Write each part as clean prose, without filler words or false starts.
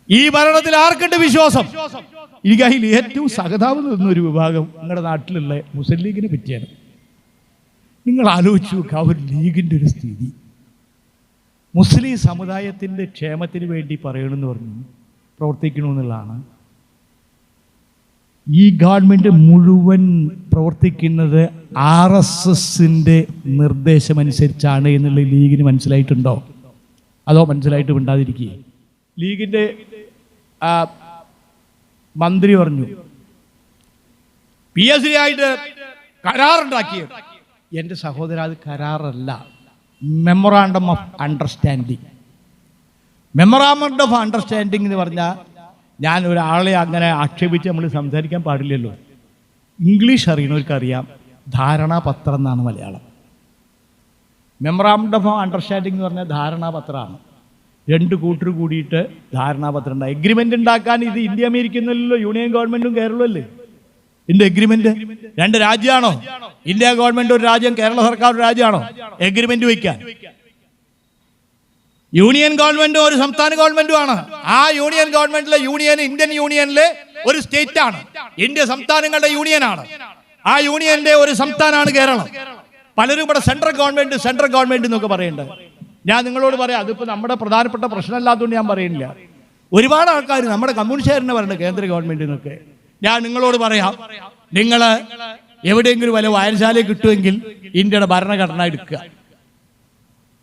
ഈ ഭരണത്തിൽ ആർക്കുണ്ട് വിശ്വാസം? എനിക്ക് അതിൽ ഏറ്റവും സഹതാപ് നിന്നൊരു വിഭാഗം നിങ്ങളുടെ നാട്ടിലുള്ള മുസ്ലിം ലീഗിനെ പറ്റിയാണ്. നിങ്ങൾ ആലോചിച്ചു നോക്കുക ആ ഒരു ലീഗിൻ്റെ ഒരു സ്ഥിതി. മുസ്ലിം സമുദായത്തിൻ്റെ ക്ഷേമത്തിന് വേണ്ടി പറയണമെന്ന് പറഞ്ഞു പ്രവർത്തിക്കണമെന്നുള്ളതാണ്. ഈ ഗവൺമെൻറ് മുഴുവൻ പ്രവർത്തിക്കുന്നത് RSSൻ്റെ നിർദ്ദേശമനുസരിച്ചാണ് എന്നുള്ള ലീഗിന് മനസ്സിലായിട്ടുണ്ടോ? അതോ മനസ്സിലായിട്ട് മിണ്ടാതിരിക്കുക? ലീഗിൻ്റെ മന്ത്രി പറഞ്ഞു PSC ആയിട്ട് കരാറുണ്ടാക്കിയത്. എൻ്റെ സഹോദര, അത് കരാറല്ല, memorandum of understanding. Memorandum of understanding എന്ന് പറഞ്ഞാൽ ഞാൻ ഒരാളെ അങ്ങനെ ആക്ഷേപിച്ച് നമ്മൾ സംസാരിക്കാൻ പാടില്ലല്ലോ. ഇംഗ്ലീഷ് അറിയണവർക്കറിയാം, ധാരണാപത്രം എന്നാണ് മലയാളം. മെമ്മോറാണ്ടം ഓഫ് അണ്ടർസ്റ്റാൻഡിങ് എന്ന് പറഞ്ഞാൽ ധാരണാപത്രമാണ്. രണ്ട് കൂട്ടർ കൂടിയിട്ട് ധാരണാപത്രം ഉണ്ടായി. എഗ്രിമെൻ്റ് ഉണ്ടാക്കാൻ ഇത് ഇന്ത്യ അമേരിക്കുന്നല്ലോ, യൂണിയൻ ഗവൺമെൻറ്റും കേരളവും അല്ലേ ഇതിൻ്റെ എഗ്രിമെൻ്റ്? രണ്ട് രാജ്യമാണോ? ഇന്ത്യ ഗവൺമെൻറ് ഒരു രാജ്യം, കേരള സർക്കാർ ഒരു രാജ്യമാണോ എഗ്രിമെൻ്റ് വയ്ക്കാൻ? യൂണിയൻ ഗവൺമെൻറ്റും ഒരു സംസ്ഥാന ഗവൺമെൻറ്റുമാണ്. ആ യൂണിയൻ ഗവൺമെൻറ്റിലെ യൂണിയൻ ഇന്ത്യൻ യൂണിയനിലെ ഒരു സ്റ്റേറ്റാണ്. ഇന്ത്യ സംസ്ഥാനങ്ങളുടെ യൂണിയനാണ്. ആ യൂണിയന്റെ ഒരു സംസ്ഥാനമാണ് കേരളം. പലരും ഇവിടെ സെൻട്രൽ ഗവൺമെൻറ് എന്നൊക്കെ പറയുന്നുണ്ട്. ഞാൻ നിങ്ങളോട് പറയാം, അതിപ്പോൾ നമ്മുടെ പ്രധാനപ്പെട്ട പ്രശ്നമല്ലാത്തതുകൊണ്ട് ഞാൻ പറയുന്നില്ല. ഒരുപാട് ആൾക്കാർ നമ്മുടെ കമ്മ്യൂണിസ്റ്റുകാരനെ പറയുന്നത് കേന്ദ്ര ഗവൺമെൻറ് എന്നൊക്കെ. ഞാൻ നിങ്ങളോട് പറയാം, നിങ്ങൾ എവിടെയെങ്കിലും വല്ല വായനശാലയിൽ കിട്ടുമെങ്കിൽ ഇന്ത്യയുടെ ഭരണഘടന എടുക്കുക.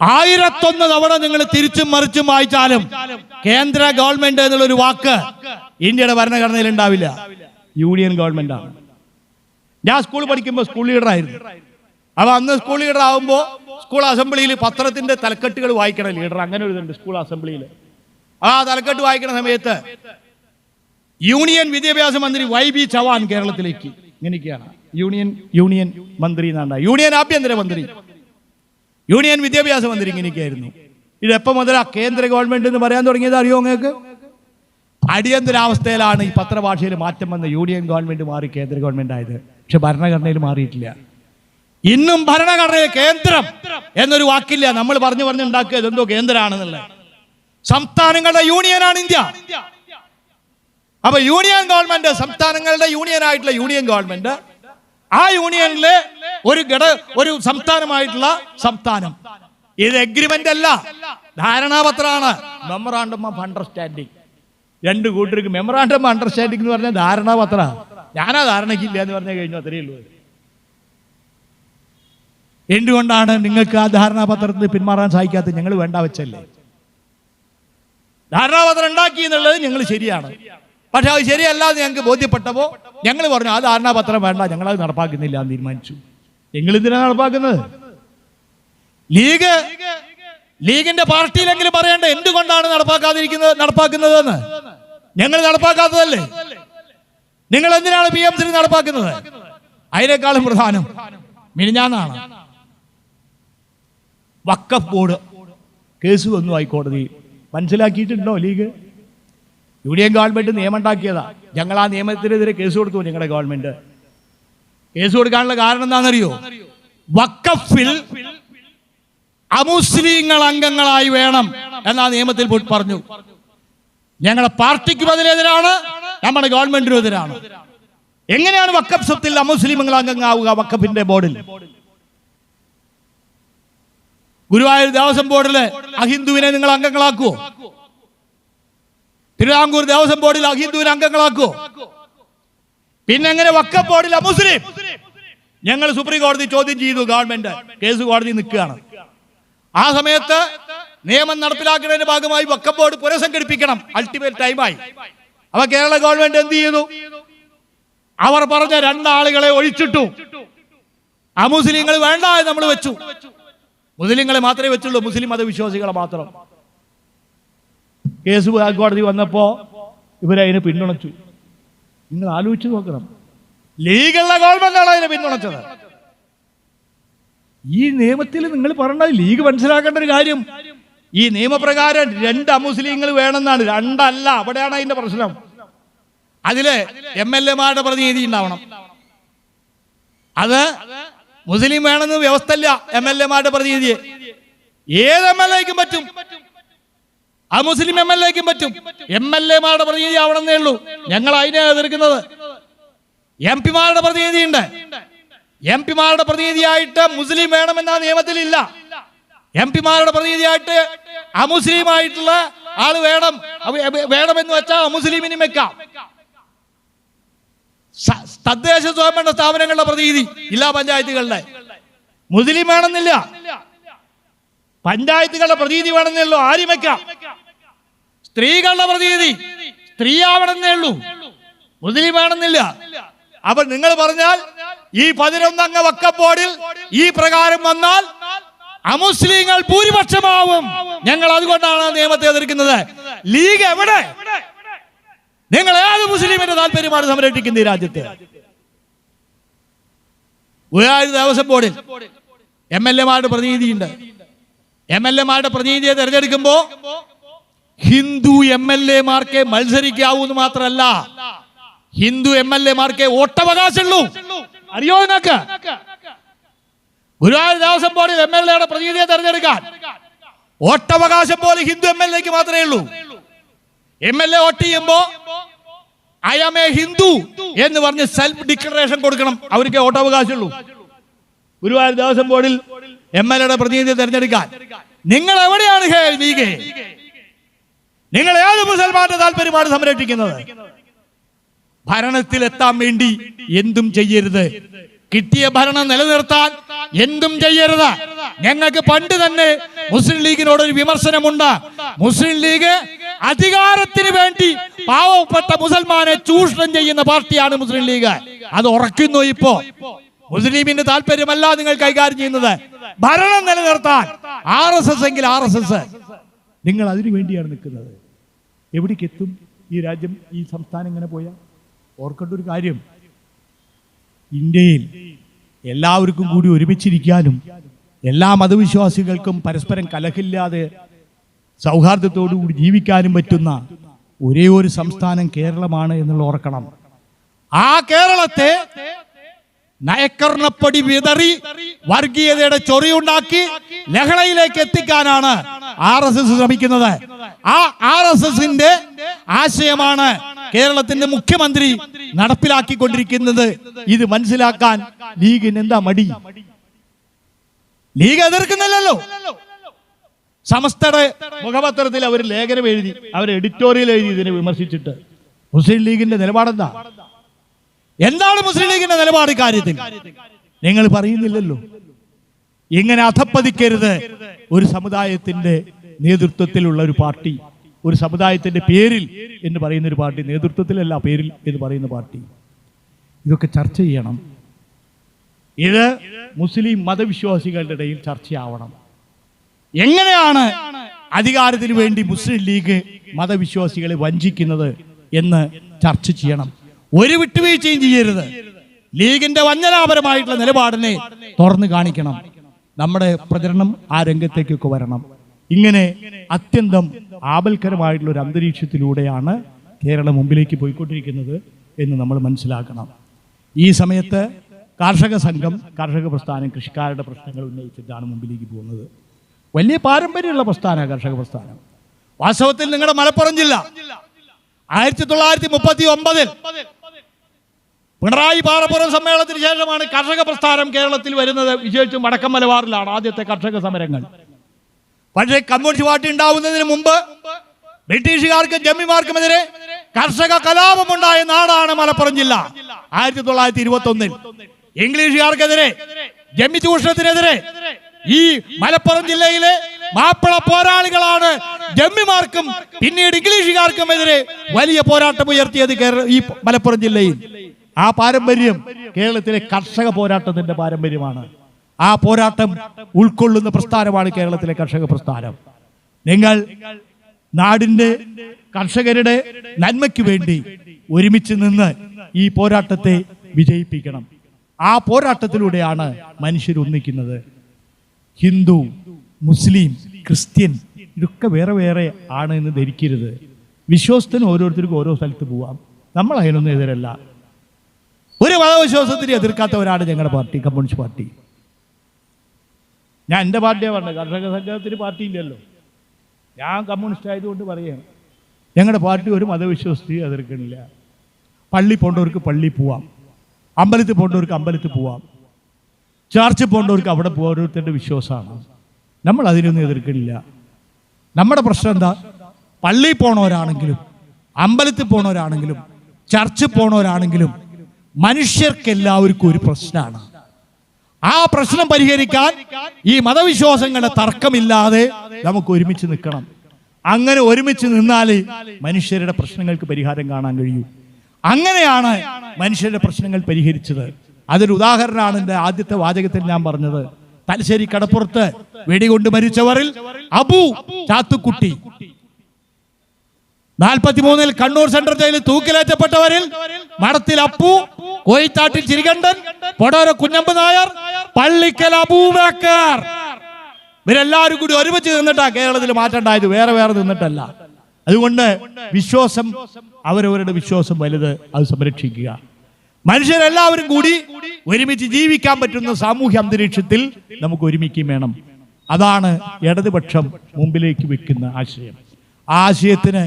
1001 തവണ നിങ്ങൾ തിരിച്ചും മറിച്ചും വായിച്ചാലും കേന്ദ്ര ഗവൺമെന്റ് എന്നുള്ളൊരു വാക്ക് ഇന്ത്യയുടെ ഭരണഘടനയിൽ ഉണ്ടാവില്ല. യൂണിയൻ ഗവൺമെന്റ് ആണ്. ഞാൻ സ്കൂൾ പഠിക്കുമ്പോൾ സ്കൂൾ ലീഡറായിരുന്നു. അപ്പൊ അന്ന് സ്കൂൾ ലീഡർ ആകുമ്പോൾ സ്കൂൾ അസംബ്ലിയിൽ പത്രത്തിന്റെ തലക്കെട്ടുകൾ വായിക്കണം ലീഡർ. അങ്ങനെ ഒരു ഇതുണ്ട് സ്കൂൾ അസംബ്ലിയിൽ. ആ തലക്കെട്ട് വായിക്കുന്ന സമയത്ത് യൂണിയൻ വിദ്യാഭ്യാസ മന്ത്രി YB ചവാൻ കേരളത്തിലേക്ക്, ഇങ്ങനെയൊക്കെയാണ് യൂണിയൻ മന്ത്രി എന്നാണ്. യൂണിയൻ ആഭ്യന്തര മന്ത്രി, യൂണിയൻ വിദ്യാഭ്യാസ മന്ത്രി, ഇങ്ങനെയൊക്കെയായിരുന്നു. ഇതെപ്പോൾ മുതലാ കേന്ദ്ര ഗവൺമെന്റ് എന്ന് പറയാൻ തുടങ്ങിയത് അറിയോ നിങ്ങൾക്ക്? അടിയന്തരാവസ്ഥയിലാണ് ഈ പത്രഭാഷയിൽ മാറ്റം വന്ന് യൂണിയൻ ഗവൺമെന്റ് മാറി കേന്ദ്ര ഗവൺമെന്റ് ആയത്. പക്ഷെ ഭരണഘടനയിൽ മാറിയിട്ടില്ല. ഇന്നും ഭരണഘടനയിൽ കേന്ദ്രം എന്നൊരു വാക്കില്ല. നമ്മൾ പറഞ്ഞുണ്ടാക്കുക എന്തോ കേന്ദ്രമാണെന്നുള്ളത്. സംസ്ഥാനങ്ങളുടെ യൂണിയനാണ് ഇന്ത്യ. അപ്പൊ യൂണിയൻ ഗവൺമെന്റ്, സംസ്ഥാനങ്ങളുടെ യൂണിയൻ ആയിട്ടുള്ള യൂണിയൻ ഗവൺമെന്റ്, ആ യൂണിയനിലെ ഒരു സംസ്ഥാനമായിട്ടുള്ള സംസ്ഥാനം. ഇത് എഗ്രിമെന്റ് അല്ല, ധാരണാപത്രമാണ്. Memorandum of understanding. രണ്ട് കൂട്ടർക്ക് മെമ്മോറാണ്ടം ഓഫ് അണ്ടർസ്റ്റാൻഡിങ് എന്ന് പറഞ്ഞാൽ ധാരണാപത്ര. ഞാനാ ധാരണയ്ക്കില്ല എന്ന് പറഞ്ഞാൽ കഴിഞ്ഞു, അത്രയേ ഉള്ളൂ. എന്തുകൊണ്ടാണ് നിങ്ങൾക്ക് ആ ധാരണാപത്രത്തിൽ പിന്മാറാൻ സാധിക്കാത്തത്? ഞങ്ങൾ വേണ്ട വെച്ചല്ലേ. ധാരണാപത്രം ഉണ്ടാക്കി എന്നുള്ളത് ഞങ്ങൾ ശരിയാണ്. പക്ഷെ അത് ശരിയല്ല എന്ന് ഞങ്ങൾക്ക് ബോധ്യപ്പെട്ടപ്പോൾ ഞങ്ങൾ പറഞ്ഞു ആ ധാരണാപത്രം വേണ്ട, ഞങ്ങളത് നടപ്പാക്കുന്നില്ല എന്ന് തീരുമാനിച്ചു. നിങ്ങൾ എന്തിനാണ് നടപ്പാക്കുന്നത്? ലീഗിന്റെ പാർട്ടിയിലെങ്കിലും പറയേണ്ട എന്തുകൊണ്ടാണ് നടപ്പാക്കുന്നതെന്ന്. ഞങ്ങൾ നടപ്പാക്കാത്തതല്ലേ. നിങ്ങൾ എന്തിനാണ് PMC നടപ്പാക്കുന്നത്? അതിനേക്കാളും പ്രധാനം മിനിഞ്ഞാന്നാണ് വഖഫ് ബോർഡ് കേസ് വന്നു ഹൈക്കോടതി. മനസ്സിലാക്കിയിട്ടുണ്ടോ ലീഗ്? യൂണിയൻ ഗവൺമെന്റ് നിയമം ഉണ്ടാക്കിയതാ. ഞങ്ങൾ ആ നിയമത്തിനെതിരെ കേസ് കൊടുത്തു. ഞങ്ങളുടെ ഗവൺമെന്റ് കേസ് കൊടുക്കാനുള്ള കാരണം എന്താണെന്നറിയോ? വഖഫിൽ അമുസ്ലിങ്ങൾ അംഗങ്ങളായി വേണം എന്നാ നിയമത്തിൽ പറഞ്ഞു. ഞങ്ങളുടെ പാർട്ടിക്കും അതിനെതിരാണ്, നമ്മുടെ ഗവൺമെന്റിനും എതിരാണ്. എങ്ങനെയാണ് വഖഫ് സ്വത്തിൽ അമുസ്ലിങ്ങൾ അംഗങ്ങളാവുക? വഖഫിന്റെ ബോർഡിൽ ഗുരുവായൂർ ദേവസ്വം ബോർഡില് അഹിന്ദുവിനെ നിങ്ങൾ അംഗങ്ങളാക്കുവോ? തിരുവിതാംകൂർ ദേവസ്വം ബോർഡിൽ അഹിന്ദുവിനെ അംഗങ്ങളാക്കുവോ? പിന്നെ എങ്ങനെ വഖഫ് ബോർഡിൽ അമുസ്ലിം? ഞങ്ങൾ സുപ്രീം കോടതി ചോദ്യം ചെയ്തു, ഗവൺമെന്റ് കേസ് കോടതി നിൽക്കുകയാണ്. ആ സമയത്ത് നിയമം നടപ്പിലാക്കുന്നതിന്റെ ഭാഗമായി വഖഫ് ബോർഡ് പുനഃസംഘടിപ്പിക്കണം, അൾട്ടിമേറ്റ് ടൈമായി. അപ്പൊ കേരള ഗവൺമെന്റ് എന്ത് ചെയ്തു? അവർ പറഞ്ഞ 2 ആളുകളെ ഒഴിച്ചിട്ടു. അമുസ്ലിങ്ങൾ വേണ്ട എന്ന് നമ്മൾ വെച്ചു. മുസ്ലിങ്ങളെ മാത്രമേ വെച്ചുള്ളൂ, മുസ്ലിം മതവിശ്വാസികളെ മാത്രം. കേസ് കോടതി വന്നപ്പോ ഇവരതിനെ പിന്തുണച്ചു. നിങ്ങൾ ആലോചിച്ച് നോക്കണം, ലീഗുള്ള ഗവൺമെന്റാണ് അതിനെ പിന്തുണച്ചത്. ഈ നിയമത്തിൽ നിങ്ങൾ പറഞ്ഞത് ലീഗ് മനസ്സിലാക്കേണ്ട ഒരു കാര്യം, ഈ നിയമപ്രകാരം 2 അമുസ്ലിങ്ങൾ വേണമെന്നാണ്. 2 അല്ല, അവിടെയാണ് അതിന്റെ പ്രശ്നം. അതില് MLA-മാരുടെ പ്രതിനിധി ഉണ്ടാവണം. അത് മുസ്ലിം വേണമെന്ന് വ്യവസ്ഥ ഇല്ല. MLA-മാരുടെ പ്രതിനിധിയെ ഏത് MLA-ക്കും പറ്റും. ആ മുസ്ലിം MLA-ക്കും പറ്റും. MLA-മാരുടെ പ്രതിനിധി ആവണമെന്നേ ഉള്ളൂ. ഞങ്ങൾ അതിനെ എതിർക്കുന്നത്. MP-മാരുടെ പ്രതിനിധിയുണ്ട്. MP-മാരുടെ പ്രതിനിധിയായിട്ട് മുസ്ലിം വേണമെന്ന നിയമത്തിലില്ല. MP-മാരുടെ പ്രതിനിധിയായിട്ട് അമുസ്ലിമായിട്ടുള്ള ആള് വേണമെന്ന് വെച്ചാൽ അമുസ്ലിമിനും വെക്കാം. തദ്ദേശ സ്വയംഭരണ സ്ഥാപനങ്ങളുടെ പ്രതിനിധി ജില്ലാ പഞ്ചായത്തുകളുടെ മുസ്ലിം വേണമെന്നില്ല. പഞ്ചായത്തുകളുടെ പ്രതിനിധി വേണമെന്നേ ഉള്ളൂ, ആരും വെക്കാം. സ്ത്രീകളുടെ പ്രതിനിധി സ്ത്രീയാവണമെന്നേ ഉള്ളൂ, മുസ്ലിം വേണമെന്നില്ല. അപ്പൊ നിങ്ങൾ പറഞ്ഞാൽ ഈ 11 അംഗ വഖഫ് ബോർഡിൽ ഈ പ്രകാരം വന്നാൽ അമുസ്ലിങ്ങൾ ഭൂരിപക്ഷമാവും. ഞങ്ങൾ അതുകൊണ്ടാണ് നിയമത്തെ എതിർക്കുന്നത്. ലീഗ് എവിടെ? നിങ്ങൾ ഏത് മുസ്ലിമിന്റെ താല്പര്യമാണ് സംരക്ഷിക്കുന്നത് ഈ രാജ്യത്ത്? ഗുരുവായൂർ ദേവസ്വം ബോർഡിൽ MLA-മാരുടെ പ്രതിനിധിയുണ്ട്. MLA-മാരുടെ പ്രതിനിധിയെ തെരഞ്ഞെടുക്കുമ്പോ ഹിന്ദു MLA-മാർക്കേ മത്സരിക്കാവൂ എന്ന് മാത്രമല്ല, ഹിന്ദു MLA-മാർക്കേ വോട്ടവകാശമുള്ളൂ. അറിയോ നിങ്ങൾക്ക്? ഗുരുവായൂർ ദേവസ്വം ബോർഡിൽ MLA-യുടെ പ്രതിനിധിയെ തെരഞ്ഞെടുക്കാൻ വോട്ടവകാശം പോലെ ഹിന്ദു MLA-ക്ക് മാത്രമേ ഉള്ളൂ. MLA വോട്ട് ചെയ്യുമ്പോ ഐ ആം എ ഹിന്ദു എന്ന് പറഞ്ഞ് സെൽഫ് ഡിക്ലറേഷൻ കൊടുക്കണം. അവർക്ക് വോട്ടവകാശമുള്ളൂ. ഗുരുവായൂർ ദേവസ്വം ബോർഡിൽ MLA-യുടെ പ്രതിനിധിയെ തെരഞ്ഞെടുക്കാൻ നിങ്ങൾ എവിടെയാണ് ലീഗ്? നിങ്ങൾ ഏത് മുസൽമാന്റെ താല്പര്യമാണ് സംരക്ഷിക്കുന്നത്? ഭരണത്തിലെത്താൻ വേണ്ടി എന്തും ചെയ്യരുത്. കിട്ടിയ ഭരണം നിലനിർത്താൻ എന്തും ചെയ്യരുത്. ഞങ്ങൾക്ക് പണ്ട് തന്നെ മുസ്ലിം ലീഗിനോടൊരു വിമർശനമുണ്ട്. മുസ്ലിം ലീഗ് അധികാരത്തിന് വേണ്ടി പാവപ്പെട്ട മുസൽമാനെ ചൂഷണം ചെയ്യുന്ന പാർട്ടിയാണ് മുസ്ലിം ലീഗ്. അത് ഉറക്കുന്നു. ഇപ്പോ മുസ്ലിമിന്റെ താല്പര്യമല്ല നിങ്ങൾ കൈകാര്യം ചെയ്യുന്നത്, ഭരണം നിലനിർത്താൻ. RSS എങ്കിൽ RSS, നിങ്ങൾ അതിനു വേണ്ടിയാണ് നിൽക്കുന്നത്. എവിടേക്ക് എത്തും ഈ രാജ്യം, ഈ സംസ്ഥാനം ഇങ്ങനെ പോയാൽ? ഓർക്കേണ്ട ഒരു കാര്യം, ഇന്ത്യയിൽ എല്ലാവർക്കും കൂടി ഒരുമിച്ചിരിക്കാനും എല്ലാ മതവിശ്വാസികൾക്കും പരസ്പരം കലഹില്ലാതെ സൗഹാർദ്ദത്തോടുകൂടി ജീവിക്കാനും പറ്റുന്ന ഒരേ ഒരു സംസ്ഥാനം കേരളമാണ് എന്നുള്ള ഓർക്കണം. ആ കേരളത്തെ നയക്കർണപ്പടി വിതറി വർഗീയതയുടെ ചൊറിയുണ്ടാക്കി ലഹളയിലേക്ക് എത്തിക്കാനാണ് RSS ശ്രമിക്കുന്നത്. ആ RSS-ന്റെ ആശയമാണ് കേരളത്തിന്റെ മുഖ്യമന്ത്രി നടപ്പിലാക്കിക്കൊണ്ടിരിക്കുന്നത്. ഇത് മനസ്സിലാക്കാൻ ലീഗിന് എന്താ മടി? ലീഗ് എതിർക്കുന്നില്ലല്ലോ. സമസ്തയുടെ മുഖപത്രത്തിൽ അവർ ലേഖനം എഴുതി, അവർ എഡിറ്റോറിയൽ എഴുതി ഇതിനെ വിമർശിച്ചിട്ട്. മുസ്ലിം ലീഗിന്റെ നിലപാടെന്താ? എന്താണ് മുസ്ലിം ലീഗിന്റെ നിലപാട് കാര്യത്തിൽ? നിങ്ങൾ പറയുന്നില്ലല്ലോ. ഇങ്ങനെ അധപ്പതിക്കരുത്. ഒരു സമുദായത്തിന്റെ നേതൃത്വത്തിലുള്ള ഒരു പാർട്ടി, ഒരു സമുദായത്തിന്റെ പേരിൽ എന്ന് പറയുന്ന ഒരു പാർട്ടി, നേതൃത്വത്തിലല്ല പേരിൽ എന്ന് പറയുന്ന പാർട്ടി, ഇതൊക്കെ ചർച്ച ചെയ്യണം. ഇത് മുസ്ലിം മതവിശ്വാസികളുടെ ഇടയിൽ ചർച്ചയാവണം. എങ്ങനെയാണ് അധികാരത്തിന് വേണ്ടി മുസ്ലിം ലീഗ് മതവിശ്വാസികളെ വഞ്ചിക്കുന്നത് എന്ന് ചർച്ച ചെയ്യണം. ഒരു വിട്ടുവീഴ്ചയും ചെയ്യരുത്. ലീഗിന്റെ വഞ്ചനാപരമായിട്ടുള്ള നിലപാടിനെ തുറന്നു കാണിക്കണം. നമ്മുടെ പ്രചരണം ആ രംഗത്തേക്കൊക്കെ വരണം. ഇങ്ങനെ അത്യന്തം ആപൽക്കരമായിട്ടുള്ള ഒരു അന്തരീക്ഷത്തിലൂടെയാണ് കേരളം മുമ്പിലേക്ക് പോയിക്കൊണ്ടിരിക്കുന്നത് എന്ന് നമ്മൾ മനസ്സിലാക്കണം. ഈ സമയത്ത് കാർഷക സംഘം, കാർഷക പ്രസ്ഥാനം കൃഷിക്കാരുടെ പ്രശ്നങ്ങൾ ഉന്നയിച്ചിട്ടാണ് മുമ്പിലേക്ക് പോകുന്നത്. വലിയ പാരമ്പര്യമുള്ള പ്രസ്ഥാനമാണ് കർഷക പ്രസ്ഥാനം. വാസ്തവത്തിൽ നിങ്ങളുടെ മലപ്പുറം ജില്ല 1939 പിണറായി പാറപ്പുറം സമ്മേളനത്തിന് ശേഷമാണ് കർഷക പ്രസ്ഥാനം കേരളത്തിൽ വരുന്നത്. വിശേഷിച്ചും വടക്കൻ മലബാറിലാണ് ആദ്യത്തെ കർഷക സമരങ്ങൾ. പക്ഷേ കമ്മ്യൂണിസ്റ്റ് പാർട്ടി ഉണ്ടാവുന്നതിന് മുമ്പ് ബ്രിട്ടീഷുകാർക്കും ജമ്മിമാർക്കുമെതിരെ കർഷക കലാപമുണ്ടായ നാടാണ് മലപ്പുറം ജില്ല. 1921 ഇംഗ്ലീഷുകാർക്കെതിരെ, ജമ്മി ചൂഷണത്തിനെതിരെ ഈ മലപ്പുറം ജില്ലയിലെ മാപ്പിള പോരാളികളാണ് ജമ്മിമാർക്കും പിന്നീട് ഇംഗ്ലീഷുകാർക്കും എതിരെ വലിയ പോരാട്ടം ഉയർത്തിയത് ഈ മലപ്പുറം ജില്ലയിൽ. ആ പാരമ്പര്യം കേരളത്തിലെ കർഷക പോരാട്ടത്തിന്റെ പാരമ്പര്യമാണ്. ആ പോരാട്ടം ഉൾക്കൊള്ളുന്ന പ്രസ്ഥാനമാണ് കേരളത്തിലെ കർഷക പ്രസ്ഥാനം. നിങ്ങൾ നാടിന്റെ കർഷകരുടെ നന്മയ്ക്ക് വേണ്ടി ഒരുമിച്ച് നിന്ന് ഈ പോരാട്ടത്തെ വിജയിപ്പിക്കണം. ആ പോരാട്ടത്തിലൂടെയാണ് മനുഷ്യർ ഒന്നിക്കുന്നത്. ഹിന്ദു, മുസ്ലിം, ക്രിസ്ത്യൻ ഇതൊക്കെ വേറെ വേറെ ആണ് എന്ന് ധരിക്കരുത്. വിശ്വാസത്തിന് ഓരോരുത്തർക്കും ഓരോ സ്ഥലത്ത് പോവാം. നമ്മൾ അതിനൊന്നും എതിരല്ല. ഒരു മതവിശ്വാസത്തിന് എതിർക്കാത്തവരാണ് ഞങ്ങളുടെ പാർട്ടി, കമ്മ്യൂണിസ്റ്റ് പാർട്ടി. ഞാൻ എൻ്റെ പാർട്ടിയാണ് പറഞ്ഞത്, കർഷക സംഘത്തിന് പാർട്ടി ഇല്ലല്ലോ. ഞാൻ കമ്മ്യൂണിസ്റ്റ് ആയതുകൊണ്ട് പറയുകയാണ്, ഞങ്ങളുടെ പാർട്ടി ഒരു മതവിശ്വാസത്തെയും എതിർക്കണില്ല. പള്ളി പോകേണ്ടവർക്ക് പള്ളി പോവാം, അമ്പലത്തിൽ പോകേണ്ടവർക്ക് അമ്പലത്തിൽ പോവാം, ചർച്ചിൽ പോകേണ്ടവർക്ക് അവിടെ പോകാൻ ഓരോരുത്തരുടെ വിശ്വാസമാണ്. നമ്മൾ അതിനൊന്നും എതിർക്കണില്ല. നമ്മുടെ പ്രശ്നം എന്താ? പള്ളിയിൽ പോണവരാണെങ്കിലും അമ്പലത്തിൽ പോണവരാണെങ്കിലും ചർച്ചിൽ പോണവരാണെങ്കിലും മനുഷ്യർക്കെല്ലാവർക്കും ഒരു പ്രശ്നമാണ്. ആ പ്രശ്നം പരിഹരിക്കാൻ ഈ മതവിശ്വാസങ്ങളുടെ തർക്കമില്ലാതെ നമുക്ക് ഒരുമിച്ച് നിൽക്കണം. അങ്ങനെ ഒരുമിച്ച് നിന്നാൽ മനുഷ്യരുടെ പ്രശ്നങ്ങൾക്ക് പരിഹാരം കാണാൻ കഴിയൂ. അങ്ങനെയാണ് മനുഷ്യരുടെ പ്രശ്നങ്ങൾ പരിഹരിച്ചത്. അതൊരു ഉദാഹരണമാണ് എൻ്റെ ആദ്യത്തെ വാചകത്തിൽ ഞാൻ പറഞ്ഞത്. തലശ്ശേരി കടപ്പുറത്ത് വെടികൊണ്ട് മരിച്ചവരിൽ അബു ചാത്തുക്കുട്ടി, 43 കണ്ണൂർ സെൻട്രൽ ജയിലിൽ തൂക്കിലേറ്റപ്പെട്ടവരിൽ മഠത്തിൽ അപ്പു, കോയിത്താട്ടിൽ ചിരികണ്ഠൻ, പൊടോര കുഞ്ഞമ്പ് നായർ, പള്ളിക്കൽ അബൂബക്കർ, ഇവരെല്ലാവരും കൂടി ഒരുമിച്ച് നിന്നിട്ടാ കേരളത്തിൽ മാറ്റണ്ടായത്, വേറെ വേറെ നിന്നിട്ടല്ല. അതുകൊണ്ട് വിശ്വാസം, അവരവരുടെ വിശ്വാസം വലുത്, അത് സംരക്ഷിക്കുക. മനുഷ്യരെല്ലാവരും കൂടി ഒരുമിച്ച് ജീവിക്കാൻ പറ്റുന്ന സാമൂഹ്യ അന്തരീക്ഷത്തിൽ നമുക്ക് ഒരുമിക്കുകയും വേണം. അതാണ് ഇടതുപക്ഷം മുമ്പിലേക്ക് വെക്കുന്ന ആശയം. ആ ആശയത്തിന്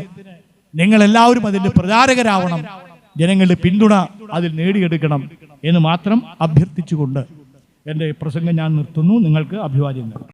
നിങ്ങളെല്ലാവരും അതിൻ്റെ പ്രചാരകരാവണം, ജനങ്ങളുടെ പിന്തുണ അതിൽ നേടിയെടുക്കണം എന്ന് മാത്രം അഭ്യർത്ഥിച്ചുകൊണ്ട് എൻ്റെ പ്രസംഗം ഞാൻ നിർത്തുന്നു. നിങ്ങൾക്ക് അഭിവാദ്യങ്ങൾ.